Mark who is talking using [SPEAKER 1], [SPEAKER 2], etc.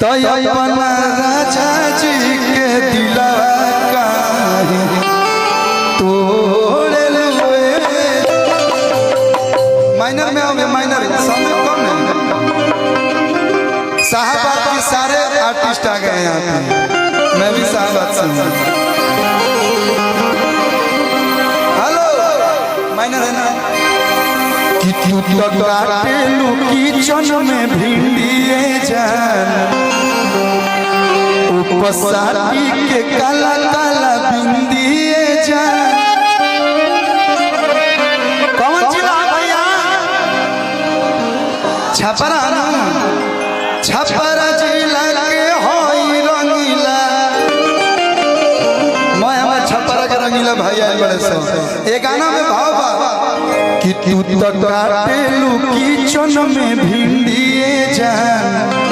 [SPEAKER 1] तो अपना राजा जी के दिलवा काहे तोड़ लुए। माइनर में आओगे, माइनर समय कम है। साहबाद के सारे आर्टिस्ट आ गए यहाँ पे, मैं भी साहबाद से हूँ। हेलो माइनर है ना कि तू तो काटेलू किचन में भिंडिए जान, उपसारी के काला काला बिंदिए जान। कौन जिला भैया? छपरा ना, छपरा जिला के होई रंगीला। मैं हमारे छपरा के रंगीला भाई आए बड़े से। एक गाना में भाव बा कि तू तो काटेलू किचन में भिंडिए जान,